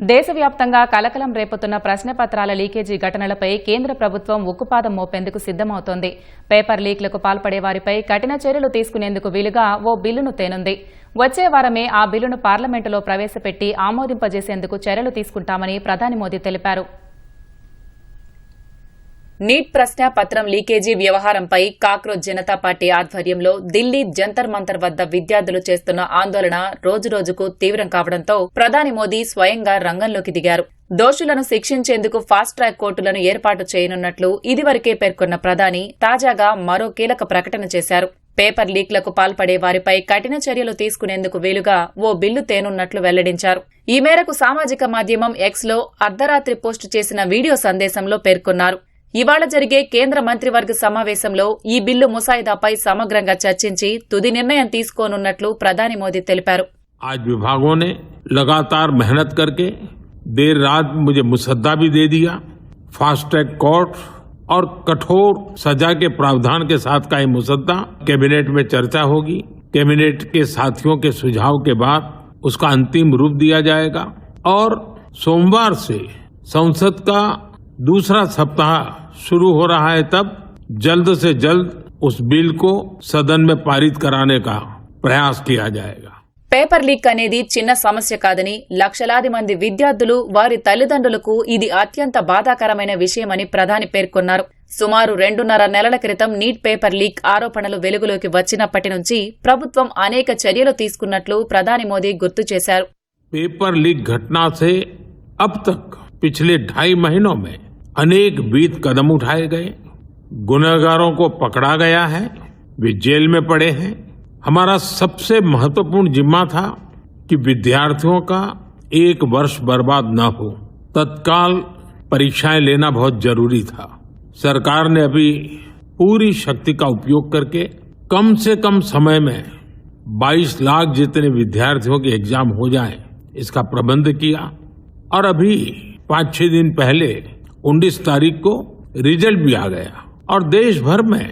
దేశవ్యాప్తంగా కలకలం రేపుతున్న ప్రశ్నపత్రాల లీకేజీ ఘటనలపై కేంద్ర ప్రభుత్వం ఉక్కుపాదం మోపేందుకు సిద్దమవుతోంది. పేపర్ లీక్లకు పాల్పడే వారిపై కఠిన చర్యలు తీసుకునేందుకు వీలుగా ఓ బిల్లును తేనుంది. వచ్చే వారమే ఆ బిల్లును పార్లమెంటులో ప్రవేశపెట్టి ఆమోదింపజేసేందుకు చర్యలు తీసుకుంటామని ప్రధాని మోదీ తెలిపారు. నీట్ ప్రశ్నాపత్రం లీకేజీ వ్యవహారంపై కాక్రోచ్ జనతా పార్టీ ఆధ్వర్యంలో ఢిల్లీ జంతర్ మంతర్ వద్ద విద్యార్థులు చేస్తున్న ఆందోళన రోజురోజుకు తీవ్రం కావడంతో ప్రధాని మోదీ స్వయంగా రంగంలోకి దిగారు. దోషులను శిక్షించేందుకు ఫాస్ట్ ట్రాక్ కోర్టులను ఏర్పాటు చేయనున్నట్లు ఇదివరకే పేర్కొన్న ప్రధాని తాజాగా మరో కీలక ప్రకటన చేశారు. పేపర్ లీక్లకు పాల్పడే వారిపై కఠిన చర్యలు తీసుకునేందుకు వీలుగా ఓ బిల్లు తేనున్నట్లు వెల్లడించారు. ఈ మేరకు సామాజిక మాధ్యమం ఎక్స్లో అర్ధరాత్రి పోస్టు చేసిన వీడియో సందేశంలో పేర్కొన్నారు. ఇవాళ జరిగే కేంద్ర మంత్రివర్గ సమావేశంలో ఈ బిల్లు ముసాయిదాపై సమగ్రంగా చర్చించి తుది నిర్ణయం తీసుకోనున్నట్లు ప్రధాని మోదీ తెలిపారు. आज विभागों ने लगातार मेहनत करके देर रात मुझे मुसद्दा भी दे दिया। फास्ट ट्रैक कोर्ट और कठोर सजा के प्रावधान के साथ का ये मुसद्दा कैबिनेट में चर्चा होगी। कैबिनेट के साथियों के सुझाव के बाद उसका अंतिम रूप दिया जाएगा और सोमवार से संसद का दूसरा सप्ताह शुरू हो रहा है, तब जल्द से जल्द उस बिल को सदन में पारित कराने का प्रयास किया जाएगा. పేపర్ లీక్ అనేది చిన్న సమస్య కాదని, లక్షలాది మంది విద్యార్థులు వారి తల్లిదండ్రులకు ఇది అత్యంత బాధాకరమైన విషయమని ప్రధాని పేర్కొన్నారు. సుమారు 2.5 నెలల క్రితం నీట్ పేపర్ లీక్ ఆరోపణలు వెలుగులోకి వచ్చినప్పటి నుంచి ప్రభుత్వం అనేక చర్యలు తీసుకున్నట్లు ప్రధాని మోదీ గుర్తు చేశారు. पेपर लीक घटना से अब तक पिछले 2.5 महीनों में अनेक विध कदम उठाए गए। गुनहगारों को पकड़ा गया है, वे जेल में पड़े हैं। हमारा सबसे महत्वपूर्ण जिम्मा था कि विद्यार्थियों का एक वर्ष बर्बाद न हो। तत्काल परीक्षाएं लेना बहुत जरूरी था। सरकार ने अभी पूरी शक्ति का उपयोग करके कम से कम समय में 22 लाख जितने विद्यार्थियों के एग्जाम हो जाए, इसका प्रबंध किया। और अभी 5-6 दिन पहले 19 तारीख को रिजल्ट भी आ गया और देश भर में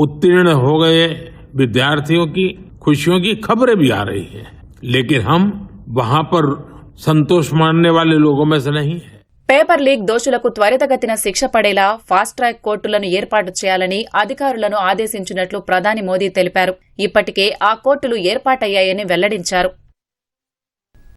उत्तीर्ण हो गए विद्यार्थियों की खुशियों की खबरें भी आ रही हैं। लेकिन हम वहां पर संतोष मानने वाले लोगों में से नहीं है. పేపర్ లీక్ దోషులకు త్వరితగతిన శిక్ష పడేలా ఫాస్ట్ ట్రాక్ కోర్టులను ఏర్పాటు చేయాలని అధికారులను ఆదేశించినట్లు ప్రధాని మోదీ తెలిపారు. ఇప్పటికే ఆ కోర్టులు ఏర్పాటయ్యాయని వెల్లడించారు.